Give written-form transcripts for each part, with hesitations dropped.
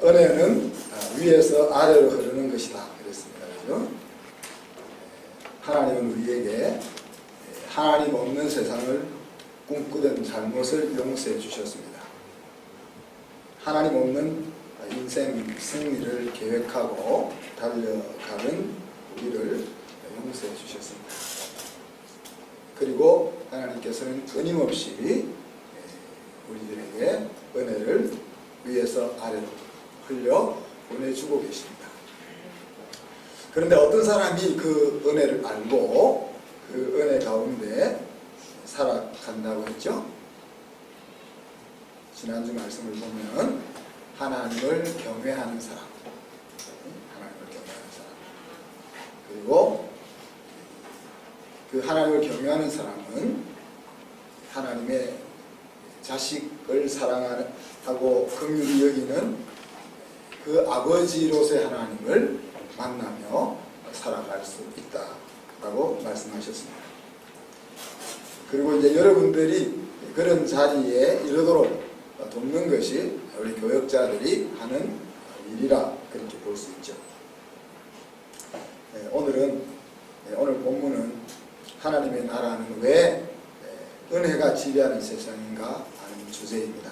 은혜는 위에서 아래로 흐르는 것이다 그랬습니다. 그죠? 하나님은 우리에게 하나님 없는 세상을 꿈꾸던 잘못을 용서해 주셨습니다. 하나님 없는 인생 승리를 계획하고 달려가는 우리를 용서해 주셨습니다. 그리고 하나님께서는 끊임없이 우리들에게 은혜를 위에서 아래로 흘려 보내주고 계십니다. 그런데 어떤 사람이 그 은혜를 알고 그 은혜 가운데 살아간다고 했죠? 지난주 말씀을 보면 하나님을 경외하는 사람, 하나님을 경외하는 사람, 그리고 그 하나님을 경외하는 사람은 하나님의 자식을 사랑하고 긍휼히 여기는 그 아버지로서의 하나님을 만나며 살아갈 수 있다라고 말씀하셨습니다. 그리고 이제 여러분들이 그런 자리에 이르도록 돕는 것이 우리 교역자들이 하는 일이라 그렇게 볼 수 있죠. 오늘 본문은 하나님의 나라는 왜 은혜가 지배하는 세상인가 하는 주제입니다.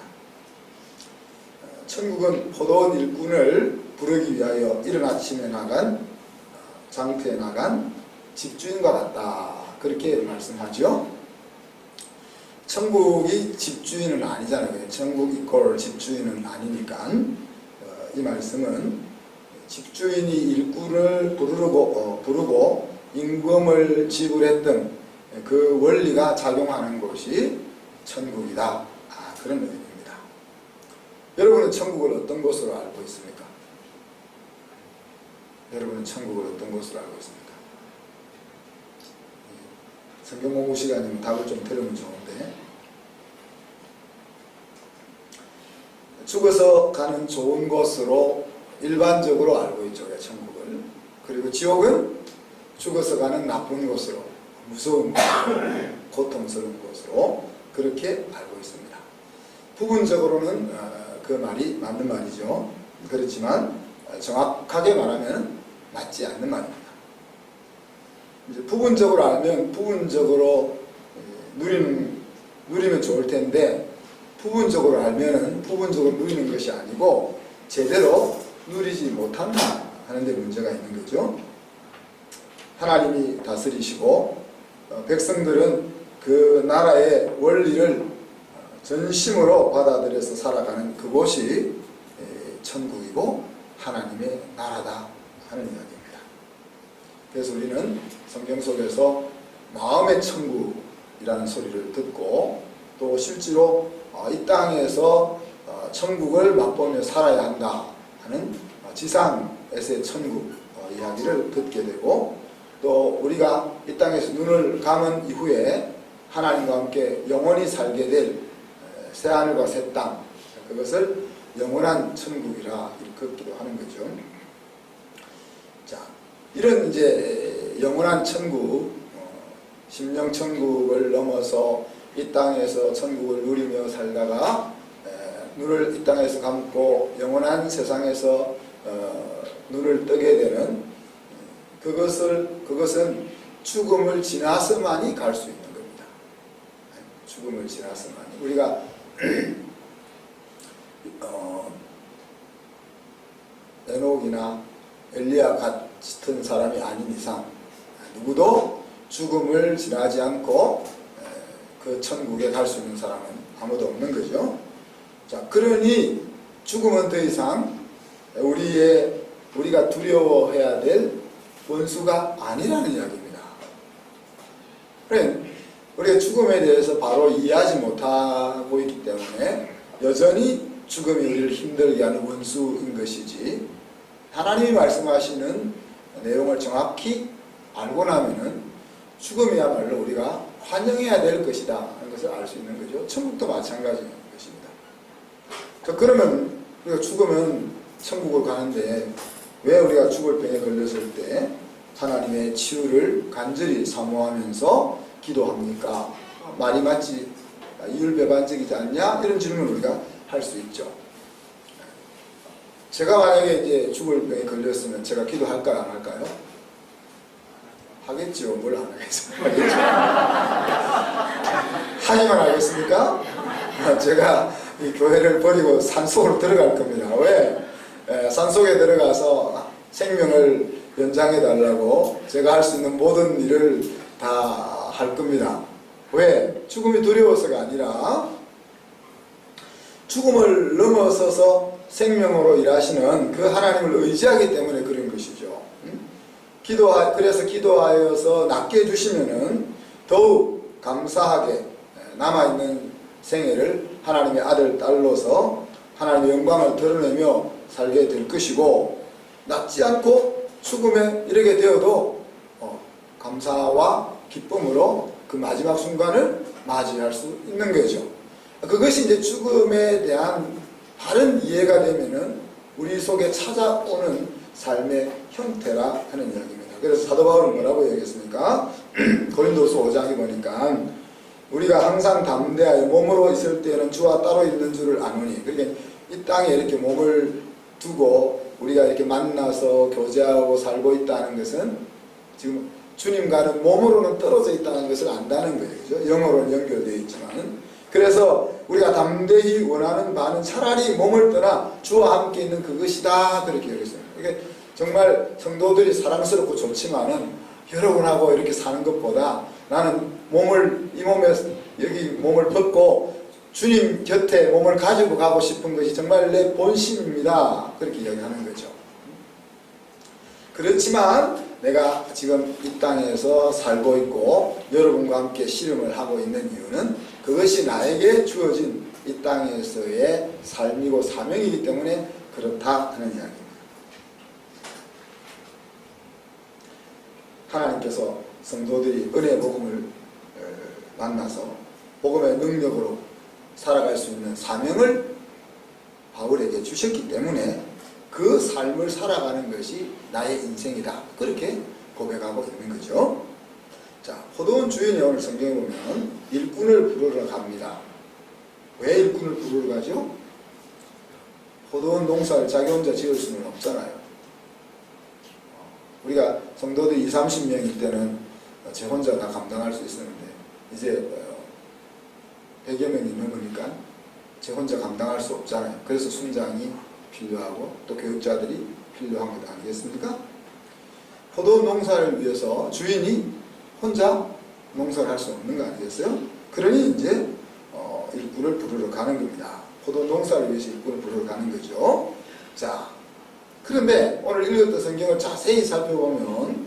천국은 포도원 일꾼을 부르기 위하여 이른 아침에 나간 장터에 나간 집주인과 같다 그렇게 말씀하죠. 천국이 집주인은 아니잖아요. 천국 이퀄 집주인은 아니니까 이 말씀은 집주인이 일꾼을 부르고 임금을 지불했던 그 원리가 작용하는 곳이 천국이다. 그런 의미입니다. 여러분은 천국을 어떤 곳으로 알고 있습니까? 여러분은 천국을 어떤 곳으로 알고 있습니까? 성경 공부 시간이면 답을 좀 들으면 좋은데, 죽어서 가는 좋은 곳으로 일반적으로 알고 있죠, 천국을. 그리고 지옥은 죽어서 가는 나쁜 곳으로, 무서운 곳으로, 고통스러운 곳으로 그렇게 알고 있습니다. 부분적으로는 그 말이 맞는 말이죠. 그렇지만 정확하게 말하면 맞지 않는 말입니다. 이제 부분적으로 알면 부분적으로 누리면 좋을 텐데, 부분적으로 알면은 부분적으로 누리는 것이 아니고 제대로 누리지 못한다 하는 데 문제가 있는 거죠. 하나님이 다스리시고 백성들은 그 나라의 원리를 전심으로 받아들여서 살아가는 그곳이 천국이고 하나님의 나라다 하는 이야기입니다. 그래서 우리는 성경 속에서 마음의 천국이라는 소리를 듣고 또 실제로 이 땅에서 천국을 맛보며 살아야 한다 하는 지상에서의 천국 이야기를 듣게 되고, 또 우리가 이 땅에서 눈을 감은 이후에 하나님과 함께 영원히 살게 될 새하늘과 새 땅, 그것을 영원한 천국이라 일컫기도 하는 거죠. 자, 이런 이제 영원한 천국, 심령 천국을 넘어서 이 땅에서 천국을 누리며 살다가 눈을 이 땅에서 감고 영원한 세상에서 눈을 뜨게 되는 그것은 죽음을 지나서만이 갈 수 있는 겁니다. 죽음을 지나서만이. 우리가 에녹이나 엘리야 같은 사람이 아닌 이상 누구도 죽음을 지나지 않고 그 천국에 갈 수 있는 사람은 아무도 없는 거죠. 자, 그러니 죽음은 더 이상 우리가 두려워해야 될 원수가 아니라는 이야기입니다. 그래, 우리가 죽음에 대해서 바로 이해하지 못하고 있기 때문에 여전히 죽음이 우리를 힘들게 하는 원수인 것이지, 하나님이 말씀하시는 내용을 정확히 알고 나면은 죽음이야말로 우리가 환영해야 될 것이다 하는 것을 알 수 있는 거죠. 천국도 마찬가지인 것입니다. 그러면 우리가 죽으면 천국을 가는데 왜 우리가 죽을 병에 걸렸을 때 하나님의 치유를 간절히 사모하면서 기도합니까? 말이 맞지, 이율배반적이지 않냐? 이런 질문을 우리가 할 수 있죠. 제가 만약에 이제 죽을 병에 걸렸으면 제가 기도할까요, 안 할까요? 하겠죠. 뭘 안 하겠어요? 하겠죠. 하기만 하겠습니까? 제가 이 교회를 버리고 산속으로 들어갈 겁니다. 왜? 산속에 들어가서 생명을 연장해 달라고 제가 할 수 있는 모든 일을 다 할 겁니다. 왜? 죽음이 두려워서가 아니라 죽음을 넘어서서 생명으로 일하시는 그 하나님을 의지하기 때문에 그런 것이죠. 그래서 기도하여서 낫게 해주시면은 더욱 감사하게 남아있는 생애를 하나님의 아들, 딸로서 하나님의 영광을 드러내며 살게 될 것이고, 낫지 않고 죽음에 이르게 되어도 감사와 기쁨으로 그 마지막 순간을 맞이할 수 있는 거죠. 그것이 이제 죽음에 대한 바른 이해가 되면은 우리 속에 찾아오는 삶의 형태라 하는 이야기입니다. 그래서 사도 바울은 뭐라고 얘기했습니까? 고린도서 5장에 보니까 우리가 항상 담대하여 몸으로 있을 때는 주와 따로 있는 줄을 아노니, 그러니까 이 땅에 이렇게 몸을 두고 우리가 이렇게 만나서 교제하고 살고 있다는 것은 지금 주님과는 몸으로는 떨어져 있다는 것을 안다는 거예요. 그죠? 영어로는 연결되어 있지만, 그래서 우리가 담대히 원하는 바는 차라리 몸을 떠나 주와 함께 있는 그것이다, 그렇게 여겼어요. 이게 정말 성도들이 사랑스럽고 좋지만은 여러분하고 이렇게 사는 것보다 나는 이 몸에 여기 몸을 벗고 주님 곁에 몸을 가지고 가고 싶은 것이 정말 내 본심입니다, 그렇게 이야기하는 거죠. 그렇지만 내가 지금 이 땅에서 살고 있고 여러분과 함께 씨름을 하고 있는 이유는 그것이 나에게 주어진 이 땅에서의 삶이고 사명이기 때문에 그렇다 하는 이야기입니다. 하나님께서 성도들이 은혜의 복음을 만나서 복음의 능력으로 살아갈 수 있는 사명을 바울에게 주셨기 때문에 그 삶을 살아가는 것이 나의 인생이다, 그렇게 고백하고 있는 거죠. 자, 포도원 주인이 오늘 성경에 보면 일꾼을 부르러 갑니다. 왜 일꾼을 부르러 가죠? 포도원 농사를 자기 혼자 지을 수는 없잖아요. 우리가 성도들이 20-30명일 때는 제 혼자 다 감당할 수 있었는데 이제 100여 명이 넘으니까 제 혼자 감당할 수 없잖아요. 그래서 순장이 필요하고 또 교육자들이 필요한 것 아니겠습니까? 포도 농사를 위해서 주인이 혼자 농사를 할 수 없는 거 아니겠어요? 그러니 이제 일꾼을 부르러 가는 겁니다. 포도 농사를 위해서 일꾼을 부르러 가는 거죠. 자, 그런데 오늘 읽었던 성경을 자세히 살펴보면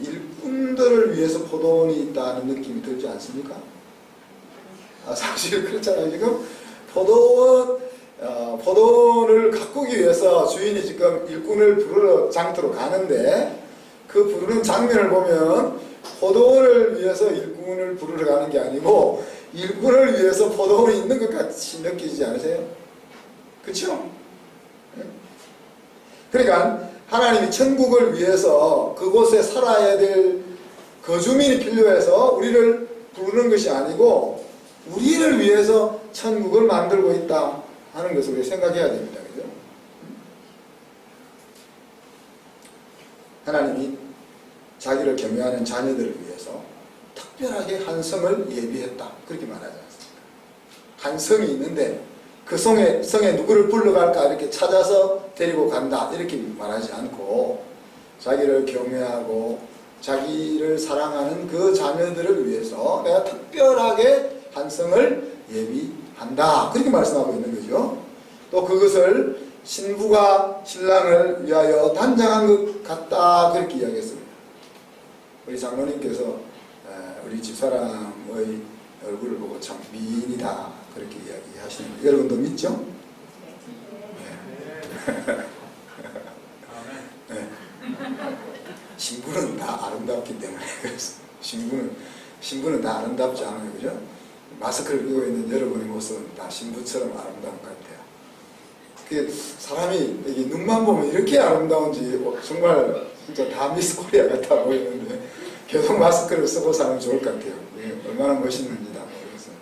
일꾼들을 위해서 포도원이 있다는 느낌이 들지 않습니까? 사실 그렇잖아요. 지금 포도원을 가꾸기 위해서 주인이 지금 일꾼을 부르러 장터로 가는데, 그 부르는 장면을 보면 포도원을 위해서 일꾼을 부르러 가는 게 아니고 일꾼을 위해서 포도원이 있는 것 같이 느끼지 않으세요? 그렇죠? 그러니까 하나님이 천국을 위해서 그곳에 살아야 될 거주민이 필요해서 우리를 부르는 것이 아니고 우리를 위해서 천국을 만들고 있다 하는 것을 우리가 생각해야 됩니다. 그죠? 하나님이 자기를 경외하는 자녀들을 위해서 특별하게 한 성을 예비했다, 그렇게 말하지 않습니까? 한 성이 있는데 그 성에 누구를 불러갈까 이렇게 찾아서 데리고 간다, 이렇게 말하지 않고 자기를 경외하고 자기를 사랑하는 그 자녀들을 위해서 내가 특별하게 한 성을 예비한다, 그렇게 말씀하고 있는 거죠. 또 그것을 신부가 신랑을 위하여 단장한 것 같다, 그렇게 이야기했습니다. 우리 장로님께서 우리 집사람의 얼굴을 보고 참 미인이다, 그렇게 이야기하시는 거예요. 여러분도 믿죠? 네. 네. 신부는 다 아름답기 때문에, 그래서 신부는 다 아름답지 않아요, 그죠? 마스크를 끼고 있는 여러분의 모습은 다 신부처럼 아름다운 것 같아요. 그 사람이 여기 눈만 보면 이렇게 아름다운지 정말 진짜 다 미스 코리아 같아 보이는데 계속 마스크를 쓰고 사면 좋을 것 같아요. 얼마나 멋있는지 다 모르겠어요.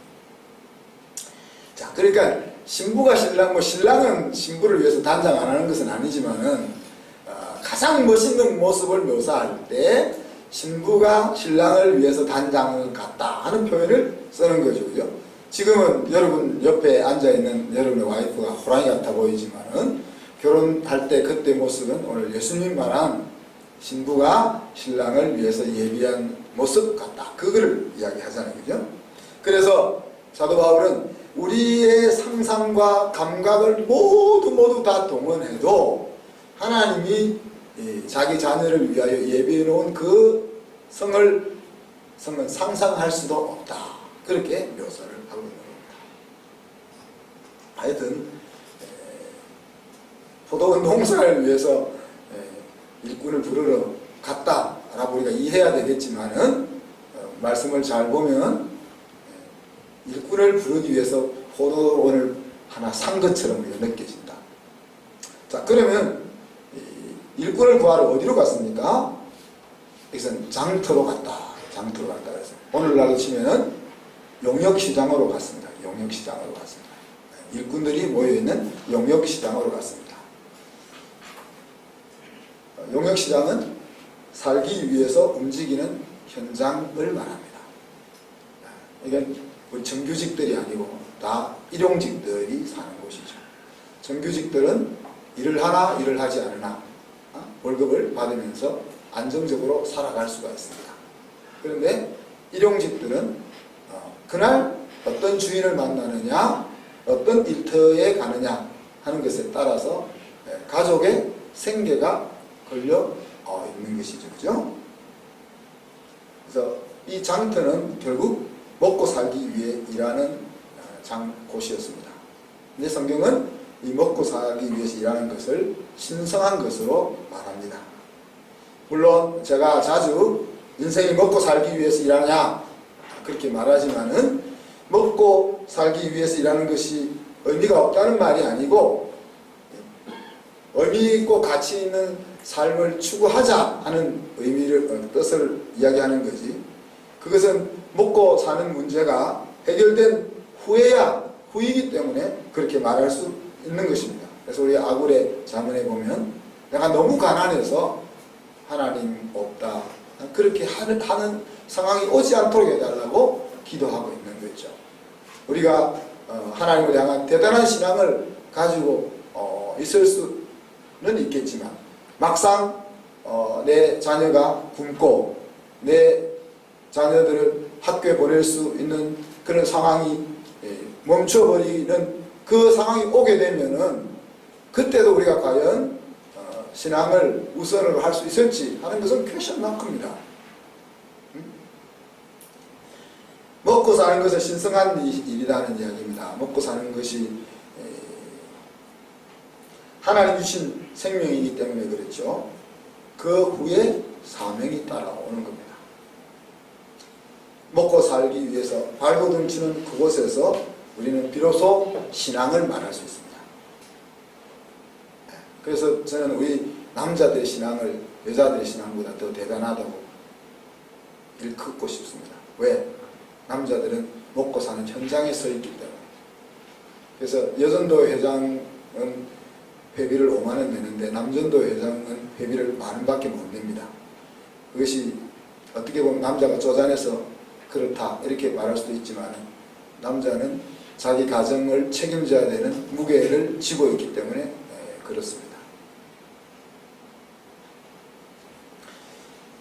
자, 그러니까 신부가 신랑은 신부를 위해서 단장 안 하는 것은 아니지만은 가장 멋있는 모습을 묘사할 때 신부가 신랑을 위해서 단장을 갔다 하는 표현을 쓰는 거죠. 그죠? 지금은 여러분 옆에 앉아있는 여러분의 와이프가 호랑이 같아 보이지만은 결혼할 때 그때 모습은 오늘 예수님 말한 신부가 신랑을 위해서 예비한 모습 같다. 그거를 이야기하잖아요. 그죠? 그래서 사도 바울은 우리의 상상과 감각을 모두 다 동원해도 하나님이 자기 자녀를 위하여 예비해 놓은 그 성은 상상할 수도 없다. 그렇게 묘사를 하고 있는 겁니다. 하여튼 포도원 농사를 위해서 일꾼을 부르러 갔다라고 우리가 이해해야 되겠지만은 말씀을 잘 보면 일꾼을 부르기 위해서 포도원을 하나 산 것처럼 우리가 느껴진다. 자, 그러면 일꾼을 구하러 어디로 갔습니까? 여기서는 장터로 갔다. 장터로 갔다 그래서 오늘날로 치면은 용역시장으로 갔습니다. 용역시장으로 갔습니다. 일꾼들이 모여있는 용역시장으로 갔습니다. 용역시장은 살기 위해서 움직이는 현장을 말합니다. 이건 정규직들이 아니고 다 일용직들이 사는 곳이죠. 정규직들은 일을 하나 일을 하지 않으나 월급을 받으면서 안정적으로 살아갈 수가 있습니다. 그런데 일용직들은 그날 어떤 주인을 만나느냐, 어떤 일터에 가느냐 하는 것에 따라서 가족의 생계가 걸려 있는 것이죠. 그죠? 그래서 이 장터는 결국 먹고 살기 위해 일하는 곳이었습니다. 근데 성경은 이 먹고 살기 위해서 일하는 것을 신성한 것으로 말합니다. 물론 제가 자주 인생이 먹고 살기 위해서 일하냐 그렇게 말하지만은 먹고 살기 위해서 일하는 것이 의미가 없다는 말이 아니고 의미 있고 가치 있는 삶을 추구하자 하는 뜻을 이야기하는 거지. 그것은 먹고 사는 문제가 해결된 후이기 때문에 그렇게 말할 수 있는 것입니다. 그래서 우리 아굴의 자문에 보면 내가 너무 가난해서 하나님 없다 그렇게 하는 상황이 오지 않도록 해달라고 기도하고 있는 거죠. 우리가 하나님을 향한 대단한 신앙을 가지고 있을 수는 있겠지만 막상 내 자녀가 굶고 내 자녀들을 학교에 보낼 수 있는 그런 상황이 멈춰버리는 그 상황이 오게 되면은 그때도 우리가 과연 신앙을 우선으로 할 수 있을지 하는 것은 퀘스천 마크입니다. 먹고 사는 것은 신성한 일이라는 이야기입니다. 먹고 사는 것이 하나님 주신 생명이기 때문에 그렇죠. 그 후에 사명이 따라오는 겁니다. 먹고 살기 위해서 발버둥치는 그곳에서 우리는 비로소 신앙을 말할 수 있습니다. 그래서 저는 우리 남자들의 신앙을 여자들의 신앙보다 더 대단하다고 일컫고 싶습니다. 왜? 남자들은 먹고 사는 현장에 서 있기 때문에. 그래서 여전도 회장은 회비를 5만 원 내는데 남전도 회장은 회비를 10,000원밖에 못 냅니다. 그것이 어떻게 보면 남자가 쪼잔해서 그렇다 이렇게 말할 수도 있지만 남자는 자기 가정을 책임져야 되는 무게를 지고 있기 때문에 그렇습니다.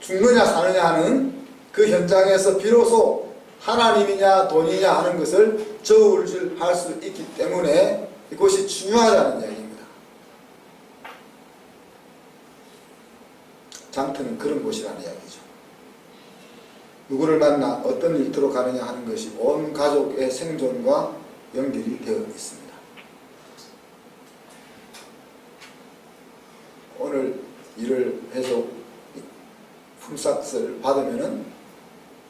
죽느냐 사느냐 하는 그 현장에서 비로소 하나님이냐 돈이냐 하는 것을 저울질할 수 있기 때문에 이것이 중요하다는 이야기입니다. 장터는 그런 곳이라는 이야기죠. 누구를 만나 어떤 일터로 가느냐 하는 것이 온 가족의 생존과 연결이 되어 있습니다. 오늘 일을 해서 품삯을 받으면은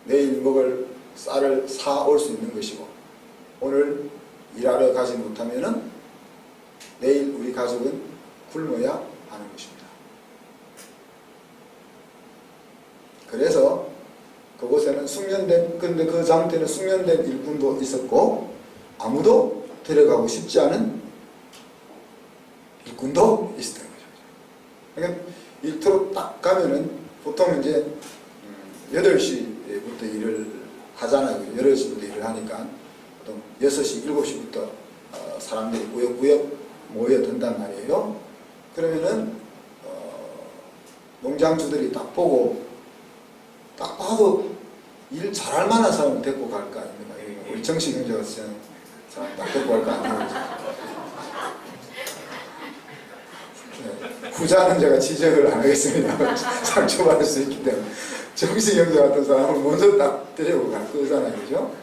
내일 먹을 쌀을 사올 수 있는 것이고 오늘 일하러 가지 못하면은 내일 우리 가족은 굶어야 하는 것입니다. 그래서 그곳에는 근데 그 장터에는 숙련된 일꾼도 있었고 아무도 데려가고 싶지 않은 일꾼도 있었던 거죠. 그러니까 일터로 딱 가면은 보통 이제 8시부터 일을 하잖아요. 8시부터 일을 하니까 보통 6시, 7시부터 사람들이 꾸역꾸역 모여든단 말이에요. 그러면은 농장주들이 딱 보고 딱 봐도 일 잘할 만한 사람을 데리고 갈 거 아닙니까? 우리 정식 형제 같은 사람 딱 데리고 갈 거 아니에요. 네, 후자는 제가 지적을 안 하겠습니다. 상처받을 수 있기 때문에. 정식 형제 같은 사람은 먼저 딱 데리고 갈 거잖아요. 그죠?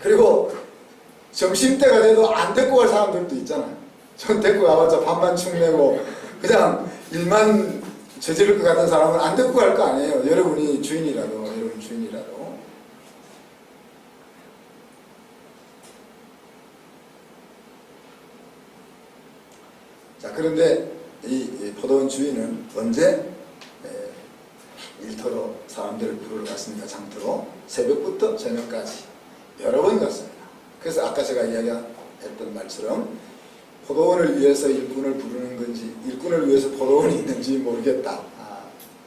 그리고 점심때가 돼도 안 데리고 갈 사람들도 있잖아요. 전 데리고 가봤자 밥만 축내고 그냥 일만 저지를 것 같은 사람은 안 데리고 갈 거 아니에요. 여러분이 주인이라도, 여러분 주인이라도. 자, 그런데 이 포도원 주인은 언제 일터로 사람들을 부르러 갔습니까? 장터로. 새벽부터 저녁까지 여러 번 갔습니다. 그래서 아까 제가 이야기했던 말처럼 포도원을 위해서 일꾼을 부르는 건지 일꾼을 위해서 포도원이 있는지 모르겠다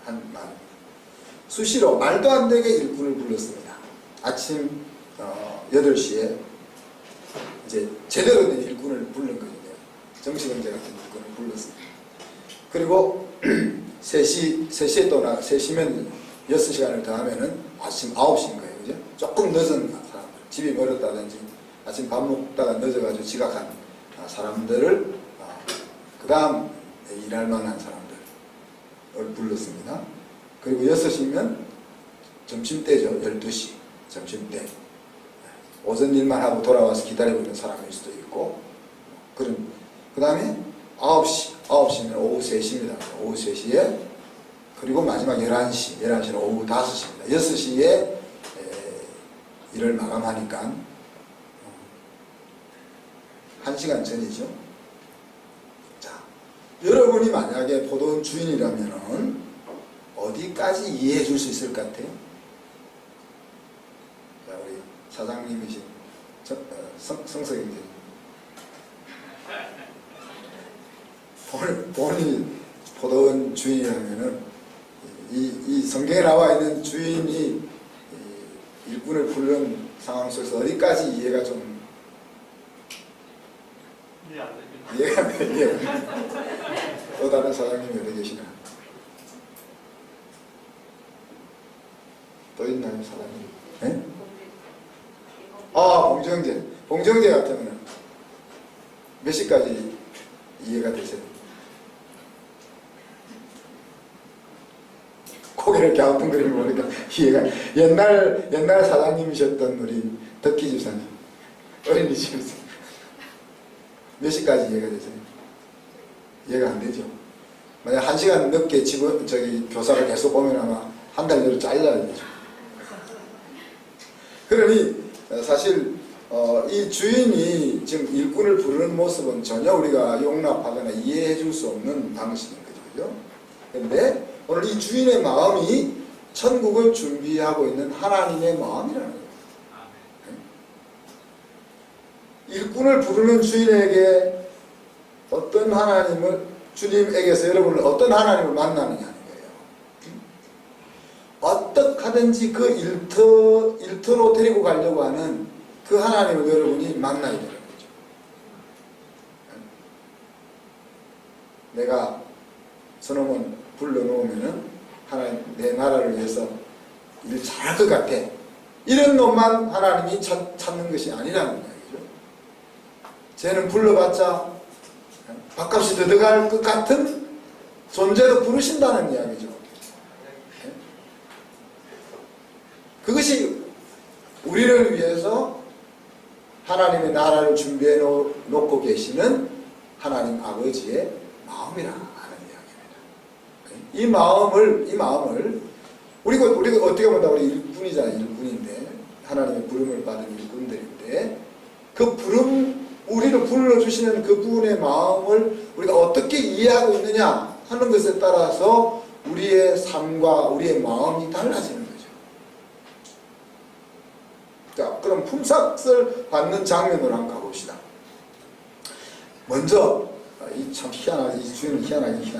한 말. 수시로 말도 안 되게 일꾼을 불렀습니다. 아침 8시에 이제 제대로 된 일꾼을 부른 거죠. 정식원제 같은 일꾼을 불렀습니다. 그리고 3시에 또 3시면 6시간을 더 하면은 아침 9시인 거예요. 그죠? 조금 늦은 사람들, 집이 멀었다든지 아침 밥 먹다가 늦어가지고 지각한 사람들을 그 다음 일할 만한 사람들을 불렀습니다. 그리고 6시면 점심때죠. 12시 점심때. 오전 일만 하고 돌아와서 기다리고 있는 사람일 수도 있고 그 다음에 9시면 오후 3시입니다. 오후 3시에 그리고 마지막 11시는 오후 5시입니다. 6시에 일을 마감하니까 1시간 전이죠. 자, 여러분이 만약에 포도원 주인이라면 어디까지 이해해 줄 수 있을 것 같아요? 자, 우리 사장님이신 성석인데 본인이 포도원 주인이라면은 이 성경에 나와 있는 주인이 일꾼을 부르는 상황 속에서 어디까지 이해가 좀 이해가 안 돼. 또 다른 사장님이 어디 계시나? 또 있나요, 사장님? 네? 봉정제 같으면 몇 시까지 이해가 되세요? 고개를 갸우뚱거리는 보니까 이해가. 옛날 사장님이셨던 우리 덕기 집사님, 어린이집에서 몇 시까지 이해가 되세요? 이해가 안 되죠. 만약 1시간 늦게 교사를 계속 오면 아마 한 달 내로 잘라야 되죠. 그러니 사실 이 주인이 지금 일꾼을 부르는 모습은 전혀 우리가 용납하거나 이해해 줄 수 없는 방식인 거죠. 그런데 오늘 이 주인의 마음이 천국을 준비하고 있는 하나님의 마음이라는 거예요. 일꾼을 부르는 주인에게 어떤 하나님을, 주님에게서 여러분을 어떤 하나님을 만나느냐는 거예요. 어떻게 하든지 그 일터로 데리고 가려고 하는 그 하나님을 여러분이 만나야 되는 거죠. 내가 저놈은 불러놓으면은 하나님 내 나라를 위해서 일 잘할 것 같아. 이런 놈만 하나님이 찾는 것이 아니라는 이야기죠. 쟤는 불러봤자 밥값이 더 들어갈 것 같은 존재도 부르신다는 이야기죠. 그것이 우리를 위해서 하나님의 나라를 준비해 놓고 계시는 하나님 아버지의 마음이라 하는 이야기입니다. 이 마음을 우리가 어떻게 보면 우리 일꾼이잖아요. 일꾼인데 하나님의 부름을 받은 일꾼들인데 그 부름, 우리를 불러주시는 그 분의 마음을 우리가 어떻게 이해하고 있느냐 하는 것에 따라서 우리의 삶과 우리의 마음이 달라지는 거죠. 자, 그럼 품삯을 받는 장면으로 한번 가봅시다. 먼저 이 참 희한하게, 이 주인은 희한하게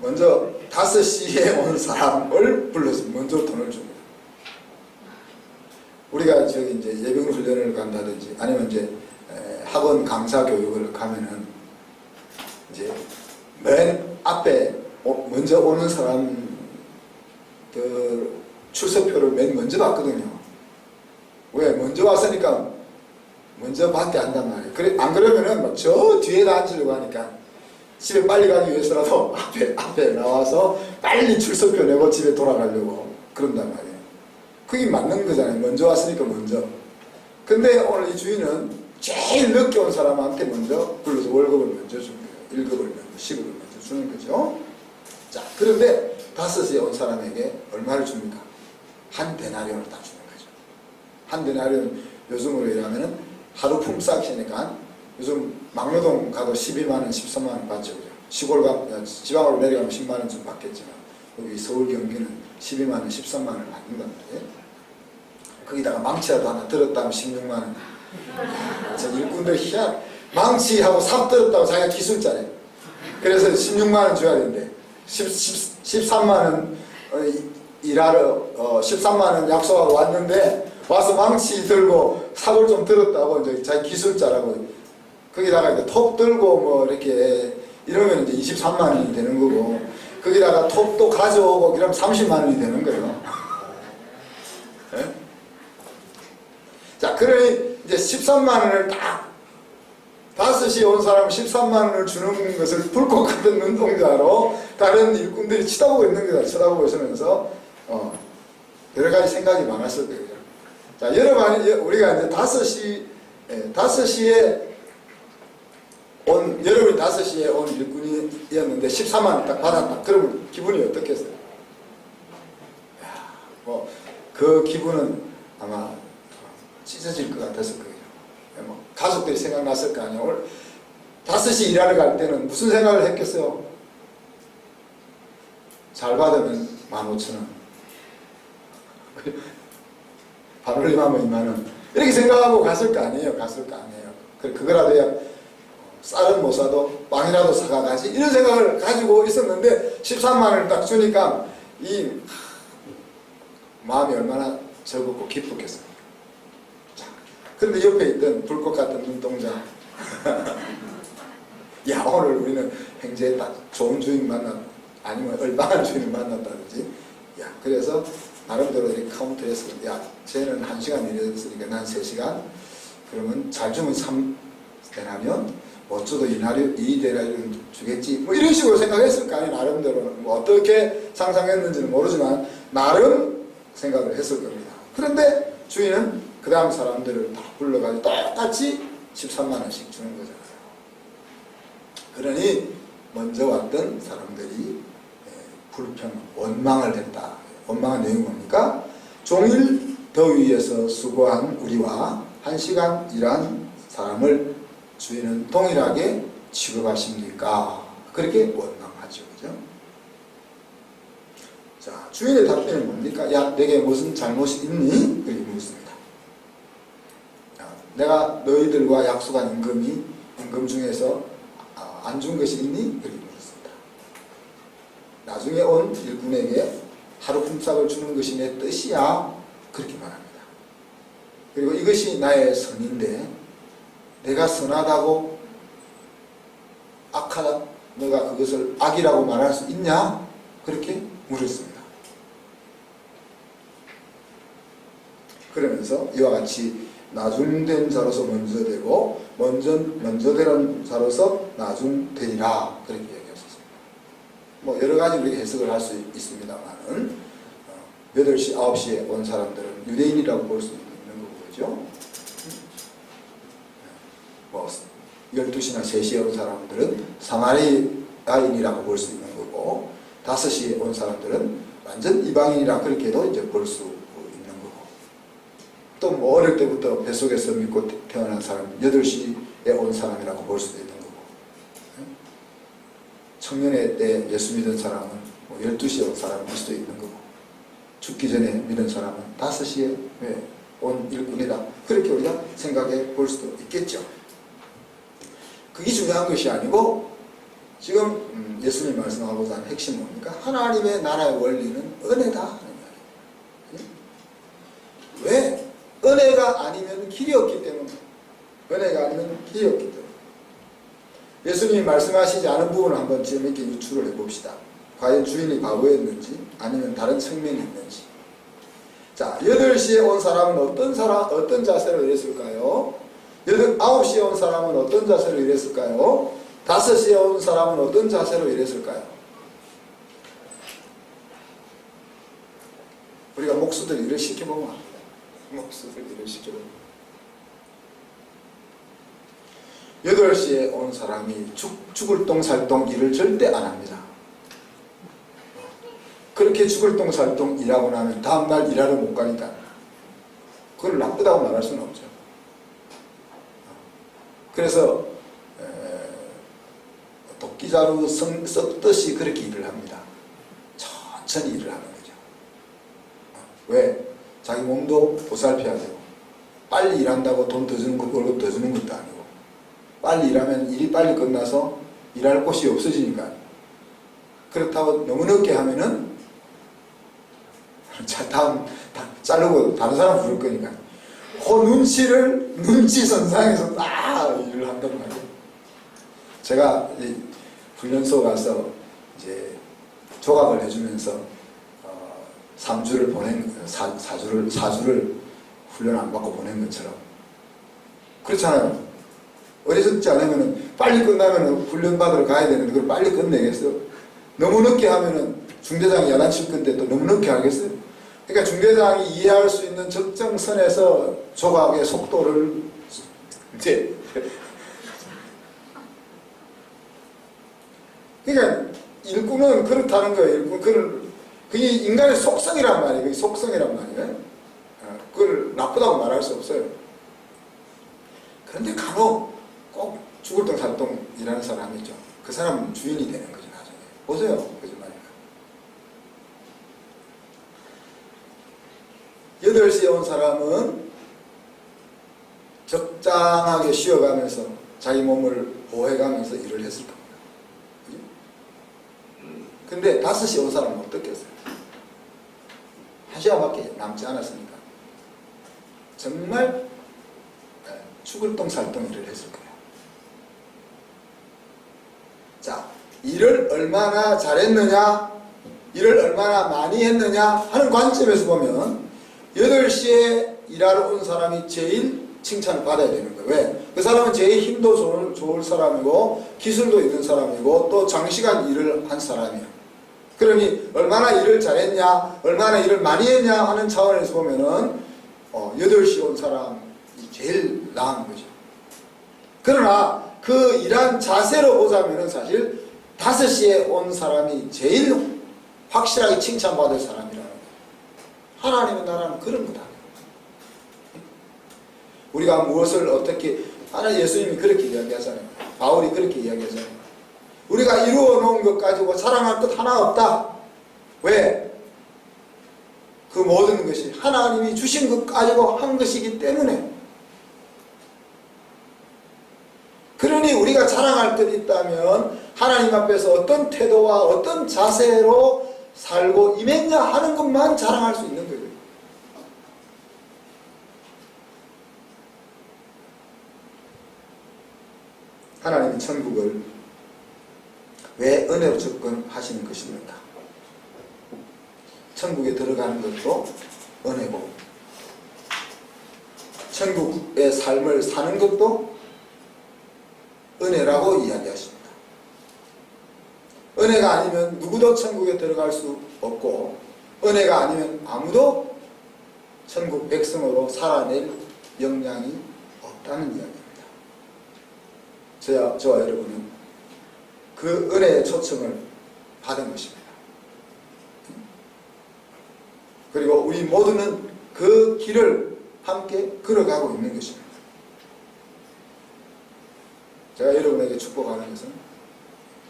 먼저 5시에 온 사람을 불러서 먼저 돈을 줍니다. 우리가 저기 이제 예비군 훈련을 간다든지 아니면 이제 학원 강사 교육을 가면은 이제 맨 앞에 먼저 오는 사람 그 출석표를 맨 먼저 받거든요. 왜? 먼저 왔으니까 먼저 받게 한단 말이에요. 그래, 안 그러면은 막 저 뒤에다 앉으려고 하니까 집에 빨리 가기 위해서라도 앞에 나와서 빨리 출석표 내고 집에 돌아가려고 그런단 말이에요. 그게 맞는 거잖아요. 먼저 왔으니까 먼저. 근데 오늘 이 주인은 제일 늦게 온 사람한테 먼저 불러서 월급을 먼저 준 거예요. 1급을 먼저, 10급을 먼저 주는 거죠. 자, 그런데 5시에 온 사람에게 얼마를 줍니까? 한 데나리온을 딱 주는 거죠. 한 데나리온 요즘으로 일하면은 하루 품삯이니까 요즘 막노동 가도 12만원, 13만원 받죠. 그죠? 시골 지방으로 내려가면 10만원 좀 받겠지만 여기 서울 경기는 12만원, 13만원을 받는단 말이에요. 거기다가 망치라도 하나 들었다면 16만원. 저 일꾼들 희한, 망치하고 삽 들었다고 자기가 기술자래. 그래서 16만원 줘야 되는데 13만원 일하러 13만원 약속하고 왔는데 와서 망치 들고 삽을 좀 들었다고 이제 자기 기술자라고 거기다가 이제 톱 들고 뭐 이렇게 이러면 이제 23만원이 되는 거고 거기다가 톱도 가져오고 이러면 30만원이 되는 거예요. 네? 자, 그러니 이제 13만원을 딱 5시에 온 사람 13만원을 주는 것을 불꽃 같은 눈동자로 다른 일꾼들이 쳐다보고 있는 거다. 쳐다보고 있으면서 여러 가지 생각이 많았을 거예요. 자, 여러분, 우리가 이제 5시에 여러분이 5시에 온 일꾼이었는데 13만원 딱 받았다. 그러면 기분이 어떻겠어요? 뭐, 그 기분은 아마 찢어질 것 같았을 거예요. 뭐 가족들이 생각났을 거 아니에요. 오늘 5시 일하러 갈 때는 무슨 생각을 했겠어요? 잘 받으면 15,000원. 반올림하면 2만원. 이렇게 생각하고 갔을 거 아니에요. 갔을 거 아니에요. 그거라도 야 쌀은 못 사도 빵이라도 사가 가지. 이런 생각을 가지고 있었는데 13만원을 딱 주니까 이 마음이 얼마나 즐겁고 기쁘겠어요. 그런데 옆에 있던 불꽃 같은 눈동자 야, 오늘 우리는 행제했다. 좋은 주인 만났다. 아니면 얼마나 주인을 만났다든지. 야, 그래서 나름대로 이렇게 카운트해서 야, 쟤는 1시간 일했으니까 난 3시간. 그러면 잘 주면 3대나면 못 줘도 2대나리온 주겠지. 뭐 이런 식으로 생각했을 거 아니에요. 나름대로. 뭐 어떻게 상상했는지는 모르지만 나름 생각을 했을 겁니다. 그런데 주인은 그 다음 사람들을 다 불러가지고 똑같이 13만원씩 주는 거잖아요. 그러니 먼저 왔던 사람들이 불평, 원망을 했다. 원망한 내용이 뭡니까? 종일 더위에서 수고한 우리와 1시간 일한 사람을 주인은 동일하게 취급하십니까? 그렇게 원망하죠. 그죠? 자, 주인의 답변은 뭡니까? 야, 내게 무슨 잘못이 있니? 그렇게 묻습니다. 내가 너희들과 약속한 임금 중에서 안 준 것이 있니? 그렇게 물었습니다. 나중에 온 일꾼에게 하루 품삯을 주는 것이 내 뜻이야. 그렇게 말합니다. 그리고 이것이 나의 선인데 내가 선하다고 악하다 너가 그것을 악이라고 말할 수 있냐? 그렇게 물었습니다. 그러면서 이와 같이 나중된 자로서 먼저 되고 먼저 되는 자로서 나중되리라 그렇게 얘기했었습니다. 뭐 여러 가지 우리가 해석을 할 수 있습니다만은 8시, 9시에 온 사람들은 유대인이라고 볼 수 있는 거죠. 뭐 12시나 3시에 온 사람들은 사마리아인이라고 볼 수 있는 거고 5시에 온 사람들은 완전 이방인이라 그렇게도 이제 볼 수 또 뭐 어릴 때부터 뱃속에서 믿고 태어난 사람 8시에 온 사람이라고 볼 수도 있는 거고 청년회 때 예수 믿은 사람은 뭐 12시에 온 사람일 수도 있는 거고 죽기 전에 믿은 사람은 5시에 온 일꾼이다. 그렇게 우리가 생각해 볼 수도 있겠죠. 그게 중요한 것이 아니고 지금 예수님 말씀하고자 하는 핵심은 뭡니까? 하나님의 나라의 원리는 은혜다 하는 이야기. 왜? 은혜가 아니면 길이 없기 때문에. 은혜가 아니면 길이 없기 때문에. 예수님이 말씀하시지 않은 부분을 한번 재미있게 유추를 해봅시다. 과연 주인이 바보였는지 아니면 다른 측면이 있는지. 자, 8시에 온 사람은 어떤 자세로 일했을까요? 9시에 온 사람은 어떤 자세로 일했을까요? 5시에 온 사람은 어떤 자세로 일했을까요? 우리가 목수들 일을 시켜보면 압니다. 목수들 일을 시켜보면 8시에 온 사람이 죽을 똥살똥 일을 절대 안 합니다. 그렇게 죽을 똥살똥 일하고 나면 다음날 일하러 못 가니까 그걸 나쁘다고 말할 수는 없죠. 그래서 도끼자루 썩듯이 그렇게 일을 합니다. 천천히 일을 하는 거죠. 왜? 자기 몸도 보살펴야 되고 빨리 일한다고 돈 더 주는 것, 월급 더 주는 것도 아니고 빨리 일하면 일이 빨리 끝나서 일할 곳이 없어지니까 그렇다고 너무 늦게 하면은 자, 다음 자르고 다른 사람 부를 거니까 그 눈치 선상에서 딱 일을 한단 말이에요. 제가 훈련소 가서 이제 조각을 해주면서 3주를 보낸 4주를 훈련 안 받고 보낸 것처럼 그렇잖아요. 어리석지 않으면 빨리 끝나면 훈련 받으러 가야 되는데 그걸 빨리 끝내겠어요? 너무 늦게 하면은 중대장이 야단칠 건데 또 너무 늦게 하겠어요? 그러니까 중대장이 이해할 수 있는 적정선에서 조각의 속도를 이제 그러니까 일꾼은 그렇다는 거예요. 그게 인간의 속성이란 말이에요. 그게 속성이란 말이에요. 그걸 나쁘다고 말할 수 없어요. 그런데 간혹 꼭 죽을 똥 살 똥 일하는 사람이 있죠. 그 사람은 주인이 되는 거죠, 나중에. 보세요. 거짓말이니까. 8시에 온 사람은 적당하게 쉬어가면서 자기 몸을 보호해가면서 일을 했을 겁니다. 근데 5시에 온 사람은 어떻겠어요? 1시간밖에 남지 않았으니까 정말 죽을 똥 살 똥 일을 했을 거예요. 자, 일을 얼마나 잘했느냐, 일을 얼마나 많이 했느냐 하는 관점에서 보면 8시에 일하러 온 사람이 제일 칭찬을 받아야 되는 거예요. 왜? 그 사람은 제일 힘도 좋을 사람이고 기술도 있는 사람이고 또 장시간 일을 한 사람이에요. 그러니 얼마나 일을 잘했냐, 얼마나 일을 많이 했냐 하는 차원에서 보면은 8시 온 사람이 제일 나은 거죠. 그러나 그 일한 자세로 보자면은 사실 5시에 온 사람이 제일 확실하게 칭찬받을 사람이라는 거예요. 하나님의 나라는 그런 거다. 우리가 무엇을 어떻게 예수님이 그렇게 이야기하잖아요. 바울이 그렇게 이야기하잖아요. 우리가 이루어 놓은 것 가지고 자랑할 것 하나 없다. 왜? 그 모든 것이 하나님이 주신 것 가지고 한 것이기 때문에. 그러니 우리가 자랑할 것 있다면 하나님 앞에서 어떤 태도와 어떤 자세로 살고 임했냐 하는 것만 자랑할 수 있는 거예요. 하나님이 천국을 왜 은혜로 접근하시는 것입니까? 천국에 들어가는 것도 은혜고 천국의 삶을 사는 것도 은혜라고 이야기하십니다. 은혜가 아니면 누구도 천국에 들어갈 수 없고 은혜가 아니면 아무도 천국 백성으로 살아낼 역량이 없다는 이야기입니다. 저와 여러분은 그 은혜의 초청을 받은 것입니다. 그리고 우리 모두는 그 길을 함께 걸어가고 있는 것입니다. 제가 여러분에게 축복하는 것은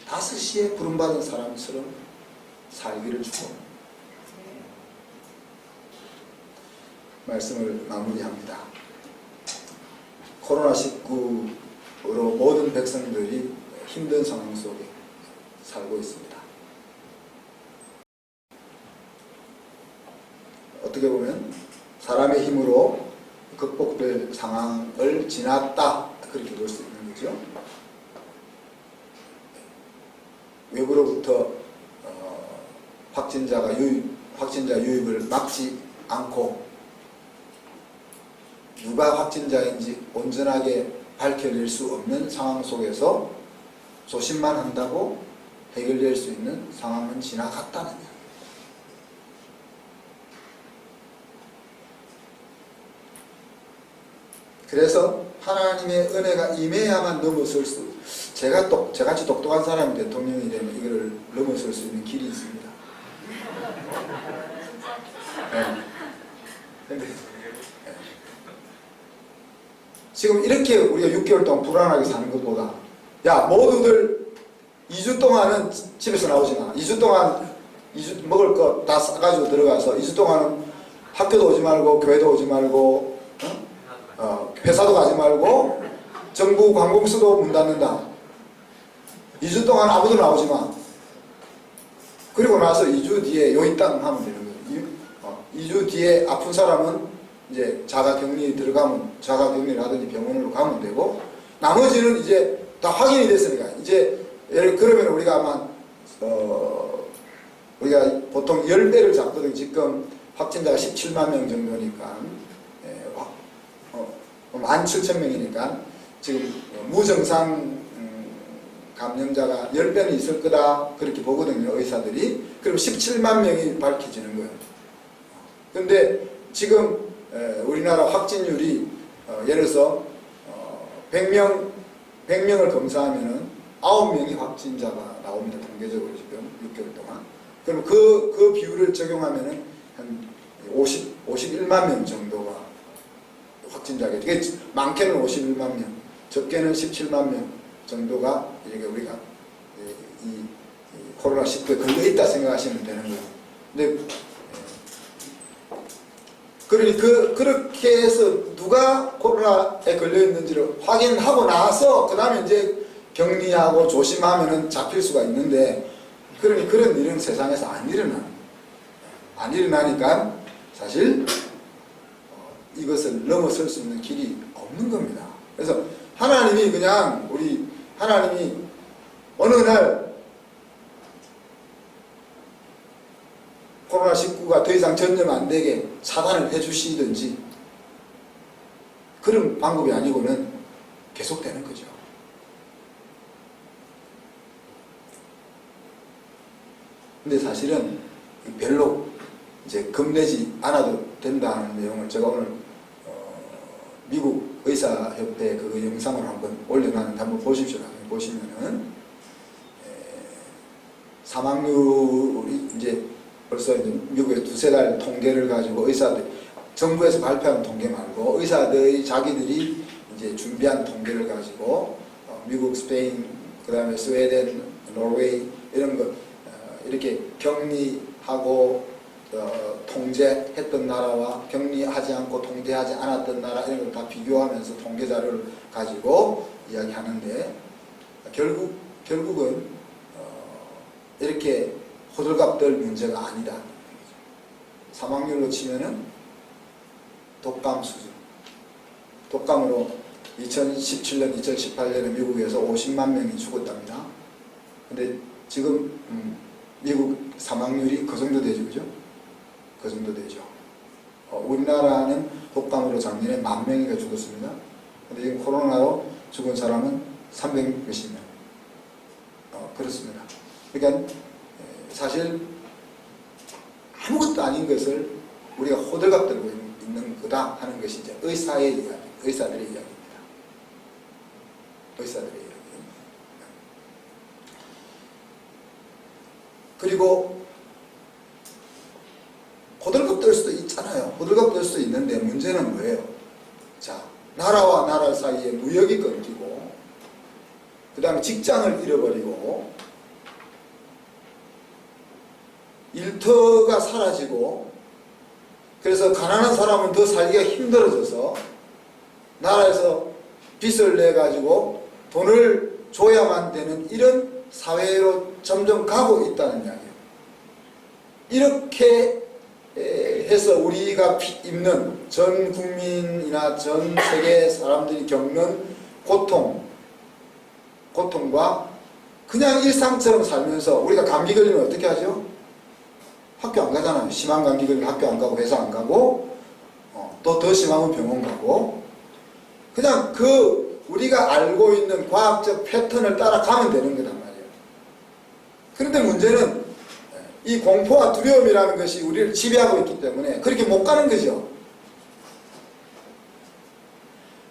5시에 부름받은 사람처럼 살기를 축복합니다. 말씀을 마무리합니다. 코로나19로 모든 백성들이 힘든 상황 속에 살고 있습니다. 어떻게 보면 사람의 힘으로 극복될 상황을 지났다, 그렇게 볼 수 있는 거죠. 외부로부터 확진자 유입을 막지 않고 누가 확진자인지 온전하게 밝혀낼 수 없는 상황 속에서 조심만 한다고 해결될 수 있는 상황은 지나갔다는 이야기입니다. 그래서 하나님의 은혜가 임해야만 넘어설 수, 저같이 똑똑한 사람이 대통령이 되면 이거를 넘어설 수 있는 길이 있습니다. 네. 근데 지금 이렇게 우리가 6개월 동안 불안하게 사는 것보다, 야, 모두들 2주 동안은 집에서 나오지 마. 2주 동안 먹을 거 다 싸가지고 들어가서 2주 동안은 학교도 오지 말고 교회도 오지 말고 회사도 가지 말고 정부 관공서도 문 닫는다. 2주 동안 아무도 나오지 마. 그리고 나서 2주 뒤에 요이땅 하면 되는 거예요. 2주 뒤에 아픈 사람은 이제 자가격리 들어가면 자가격리를 하든지 병원으로 가면 되고, 나머지는 이제 다 확인이 됐으니까 이제 그러면 우리가 아마 우리가 보통 10배를 잡거든요. 지금 확진자가 17만 명 정도니까 17,000명이니까 지금 무증상 감염자가 10배는 있을 거다, 그렇게 보거든요, 의사들이. 그럼 17만 명이 밝혀지는 거예요. 근데 지금 우리나라 확진율이 예를 들어서 100명을 검사하면은 9명이 확진자가 나옵니다. 통계적으로 지금 6개월 동안. 그럼 그 비율을 적용하면은 한 51만 명 정도가 확진자겠죠. 이게 많게는 51만 명, 적게는 17만 명 정도가 이게 우리가 이 코로나19에 걸려있다 생각하시면 되는 거예요. 근데 그러니 그렇게 해서 누가 코로나에 걸려있는지를 확인하고 나서 그 다음에 이제 격리하고 조심하면은 잡힐 수가 있는데, 그러니 그런 일은 세상에서 안 일어나니까 사실 이것을 넘어설 수 있는 길이 없는 겁니다. 그래서 하나님이 하나님이 어느 날 코로나19가 더 이상 전염 안 되게 차단을 해주시든지, 그런 방법이 아니고는 계속되는 거죠. 근데 사실은 별로 이제 겁내지 않아도 된다는 내용을 제가 오늘 미국 의사협회 그 영상을 한번 올려놨는데 한번 보십시오. 보시면은 사망률이 이제 벌써 이제 미국의 2-3달 통계를 가지고 의사들, 정부에서 발표한 통계 말고 의사들이 자기들이 이제 준비한 통계를 가지고 미국, 스페인, 그 다음에 스웨덴, 노르웨이 이런 거 이렇게 격리하고 통제했던 나라와 격리하지 않고 통제하지 않았던 나라, 이런 걸 다 비교하면서 통계 자료를 가지고 이야기하는데, 결국은 이렇게 호들갑 떨 문제가 아니다. 사망률로 치면은 독감 수준. 독감으로 2017년, 2018년에 미국에서 50만 명이 죽었답니다. 근데 지금 미국 사망률이 그 정도 되죠, 그죠? 그 정도 되죠. 우리나라는 독감으로 작년에 10,000명이가 죽었습니다. 근데 지금 코로나로 죽은 사람은 300몇십 명. 그렇습니다. 그러니까 사실 아무것도 아닌 것을 우리가 호들갑 들고 있는 거다 하는 것이 이제 의사들의 이야기입니다. 의사들의 이야기. 그리고 호들갑 떨 수도 있잖아요. 호들갑 떨 수도 있는데 문제는 뭐예요? 자, 나라와 나라 사이에 무역이 끊기고, 그 다음에 직장을 잃어버리고, 일터가 사라지고, 그래서 가난한 사람은 더 살기가 힘들어져서 나라에서 빚을 내가지고 돈을 줘야만 되는 이런 사회로 점점 가고 있다는 이야기예요. 이렇게 해서 우리가 입는 전 국민이나 전 세계 사람들이 겪는 고통과 그냥 일상처럼 살면서 우리가 감기 걸리면 어떻게 하죠? 학교 안 가잖아요. 심한 감기 걸리면 학교 안 가고 회사 안 가고 또 더 심하면 병원 가고 그냥 우리가 알고 있는 과학적 패턴을 따라가면 되는 거단 말이에요. 그런데 문제는 이 공포와 두려움이라는 것이 우리를 지배하고 있기 때문에 그렇게 못 가는 거죠.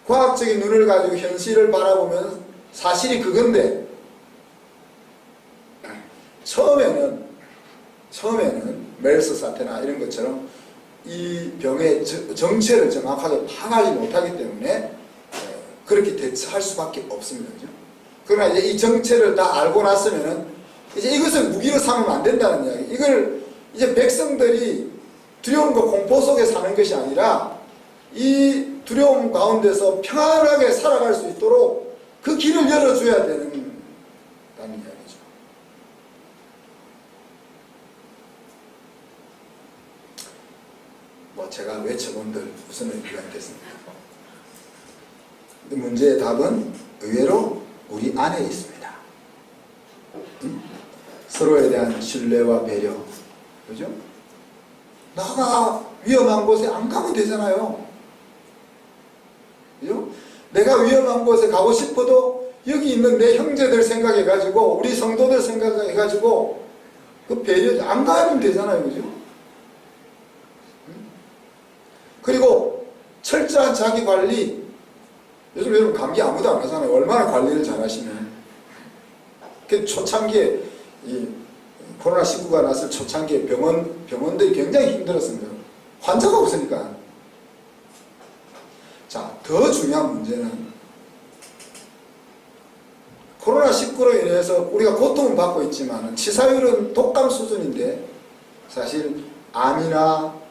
과학적인 눈을 가지고 현실을 바라보면 사실이 그건데 처음에는 메르스 사태나 이런 것처럼 이 병의 정체를 정확하게 파악하지 못하기 때문에 그렇게 대처할 수밖에 없습니다. 그죠? 그러나 이제 이 정체를 다 알고 났으면은 이제 이것을 무기로 삼으면 안 된다는 이야기. 이걸 이제 백성들이 두려움과 공포 속에 사는 것이 아니라 이 두려움 가운데서 평안하게 살아갈 수 있도록 그 길을 열어줘야 되는 이야기죠. 뭐 제가 외쳐본들 무슨 의미가 있겠습니까? 근데 문제의 답은 의외로 우리 안에 있습니다. 서로에 대한 신뢰와 배려, 그죠? 나가 위험한 곳에 안 가면 되잖아요. 그죠? 내가 위험한 곳에 가고 싶어도 여기 있는 내 형제들 생각해가지고 우리 성도들 생각해가지고 그 배려 안 가면 되잖아요. 그죠? 그리고 철저한 자기 관리. 요즘 여러분 감기 아무도 안 하잖아요. 얼마나 관리를 잘 하시면. 그 초창기에 이 코로나19가 났을 초창기에 병원들이 굉장히 힘들었습니다. 환자가 없으니까. 자, 더 중요한 문제는 코로나19로 인해서 우리가 고통을 받고 있지만 치사율은 독감 수준인데 사실 암이나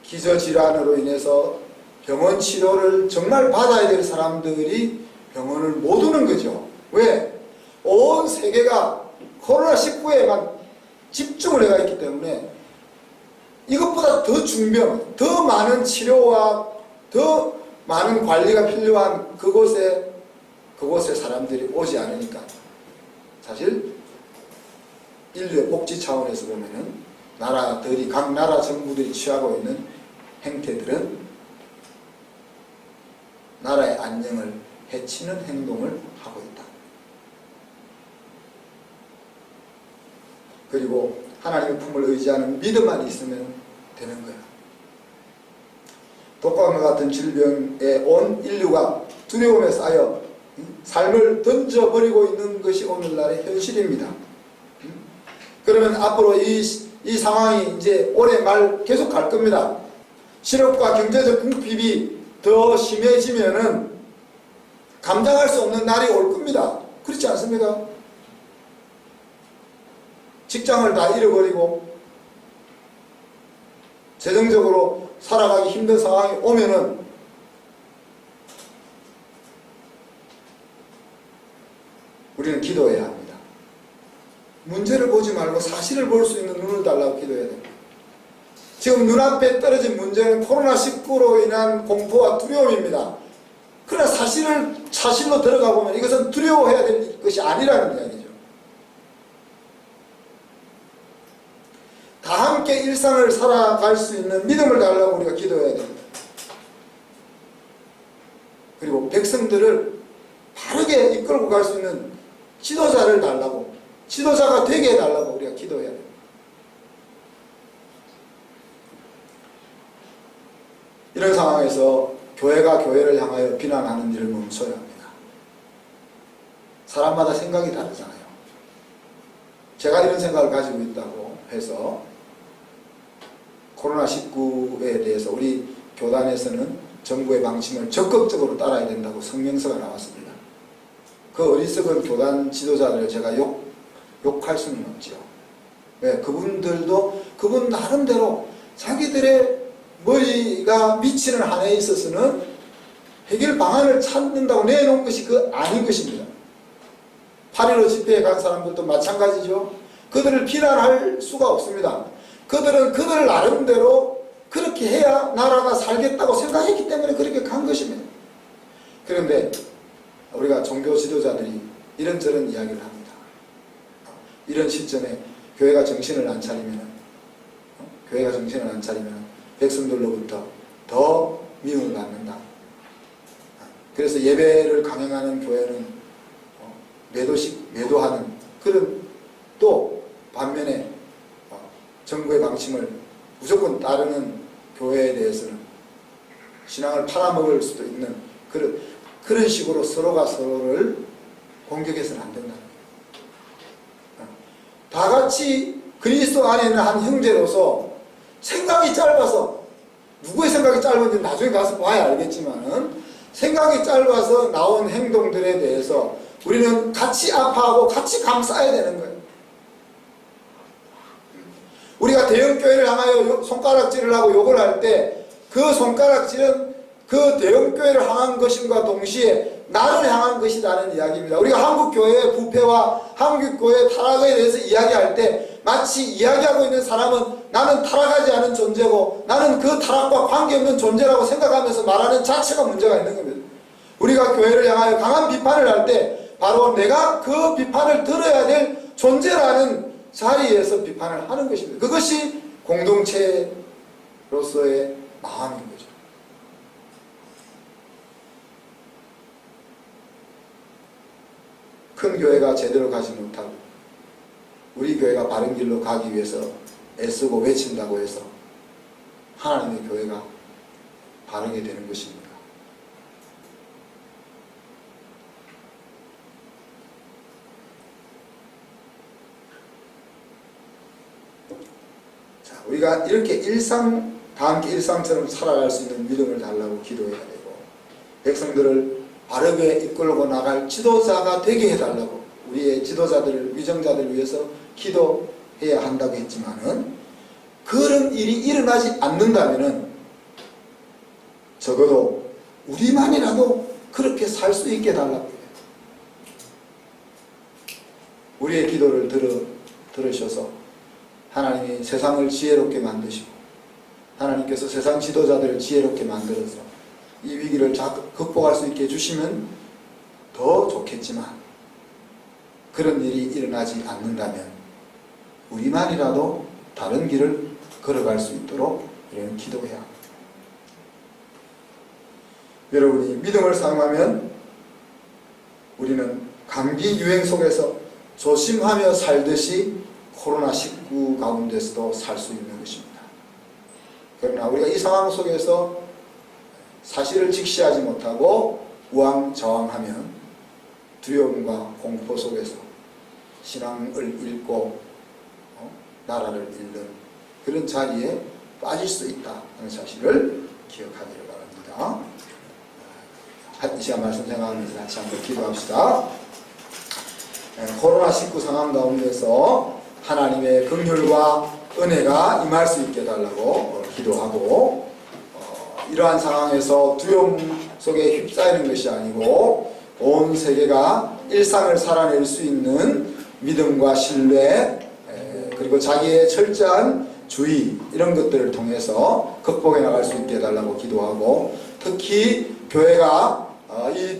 기저질환으로 인해서 병원 치료를 정말 받아야 될 사람들이 병원을 못 오는 거죠. 왜? 온 세계가 코로나19에만 집중을 해가 있기 때문에 이것보다 더 중병, 더 많은 치료와 더 많은 관리가 필요한 그곳에 사람들이 오지 않으니까 사실 인류의 복지 차원에서 보면은 각 나라 정부들이 취하고 있는 행태들은 나라의 안녕을 해치는 행동을 하고 있다. 그리고 하나님의 품을 의지하는 믿음만 있으면 되는 거야. 독감과 같은 질병에 온 인류가 두려움에 쌓여 삶을 던져버리고 있는 것이 오늘날의 현실입니다. 그러면 앞으로 이 상황이 이제 올해 말 계속 갈 겁니다. 실업과 경제적 궁핍이 더 심해지면은 감당할 수 없는 날이 올 겁니다. 그렇지 않습니까? 직장을 다 잃어버리고 재정적으로 살아가기 힘든 상황이 오면은 우리는 기도해야 합니다. 문제를 보지 말고 사실을 볼 수 있는 눈을 달라고 기도해야 됩니다. 지금 눈앞에 떨어진 문제는 코로나19로 인한 공포와 두려움입니다. 그러나 사실로 들어가 보면 이것은 두려워해야 될 것이 아니라는 이야기죠. 다 함께 일상을 살아갈 수 있는 믿음을 달라고 우리가 기도해야 됩니다. 그리고 백성들을 바르게 이끌고 갈 수 있는 지도자를 달라고, 지도자가 되게 해달라고 우리가 기도해야 됩니다. 이런 상황에서 교회가 교회를 향하여 비난하는 일을 멈춰야 합니다. 사람마다 생각이 다르잖아요. 제가 이런 생각을 가지고 있다고 해서 코로나19에 대해서 우리 교단에서는 정부의 방침을 적극적으로 따라야 된다고 성명서가 나왔습니다. 그 어리석은 교단 지도자들을 제가 욕할 수는 없죠. 왜? 그분들도 그분 나름대로 자기들의 머리가 미치는 한에 있어서는 해결 방안을 찾는다고 내놓은 것이 그 아닌 것입니다. 8.15 집회에 간 사람들도 마찬가지죠. 그들을 비난할 수가 없습니다. 그들은 그들 나름대로 그렇게 해야 나라가 살겠다고 생각했기 때문에 그렇게 간 것입니다. 그런데 우리가 종교 지도자들이 이런저런 이야기를 합니다. 이런 시점에 교회가 정신을 안 차리면 백성들로부터 더 미움을 받는다. 그래서 예배를 강행하는 교회는 매도하는 그런, 또 반면에 정부의 방침을 무조건 따르는 교회에 대해서는 신앙을 팔아먹을 수도 있는 그런 식으로 서로가 서로를 공격해서는 안 된다. 다 같이 그리스도 안에 있는 한 형제로서 생각이 짧아서, 누구의 생각이 짧은지 나중에 가서 봐야 알겠지만은, 생각이 짧아서 나온 행동들에 대해서 우리는 같이 아파하고 같이 감싸야 되는 거예요. 우리가 대형교회를 향하여 손가락질을 하고 욕을 할 때 그 손가락질은 그 대형교회를 향한 것임과 동시에 나를 향한 것이라는 이야기입니다. 우리가 한국교회의 부패와 한국교회의 타락에 대해서 이야기할 때 마치 이야기하고 있는 사람은 나는 타락하지 않은 존재고 나는 그 타락과 관계없는 존재라고 생각하면서 말하는 자체가 문제가 있는 겁니다. 우리가 교회를 향하여 강한 비판을 할 때 바로 내가 그 비판을 들어야 될 존재라는 자리에서 비판을 하는 것입니다. 그것이 공동체로서의 마음인 거죠. 큰 교회가 제대로 가지 못하고 우리 교회가 바른 길로 가기 위해서 애쓰고 외친다고 해서 하나님의 교회가 바르게 되는 것입니다. 자, 우리가 이렇게 다 함께 일상처럼 살아갈 수 있는 믿음을 달라고 기도해야 되고, 백성들을 바르게 이끌고 나갈 지도자가 되게 해달라고 우리의 지도자들을, 위정자들을 위해서 기도해야 한다고 했지만은, 그런 일이 일어나지 않는다면은 적어도 우리만이라도 그렇게 살 수 있게 해달라고 해요. 우리의 기도를 들으셔서 하나님이 세상을 지혜롭게 만드시고 하나님께서 세상 지도자들을 지혜롭게 만들어서 이 위기를 극복할 수 있게 해주시면 더 좋겠지만, 그런 일이 일어나지 않는다면 우리만이라도 다른 길을 걸어갈 수 있도록 우리는 기도해야 합니다. 여러분이 믿음을 사용하면 우리는 감기 유행 속에서 조심하며 살듯이 코로나19 가운데서도 살 수 있는 것입니다. 그러나 우리가 이 상황 속에서 사실을 직시하지 못하고 우왕좌왕하면 두려움과 공포 속에서 신앙을 잃고 나라를 잃는 그런 자리에 빠질 수 있다는 사실을 기억하기를 바랍니다. 이 시간 말씀 생각하면서 같이 한번 기도합시다. 코로나19 상황 가운데서 하나님의 긍휼과 은혜가 임할 수 있게 해달라고 기도하고, 이러한 상황에서 두려움 속에 휩싸이는 것이 아니고 온 세계가 일상을 살아낼 수 있는 믿음과 신뢰, 그리고 자기의 철저한 주의, 이런 것들을 통해서 극복해 나갈 수 있게 해달라고 기도하고, 특히 교회가 이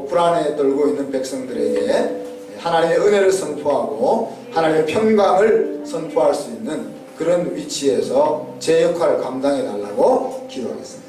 불안에 떨고 있는 백성들에게 하나님의 은혜를 선포하고 하나님의 평강을 선포할 수 있는 그런 위치에서 제 역할을 감당해 달라고 기도하겠습니다.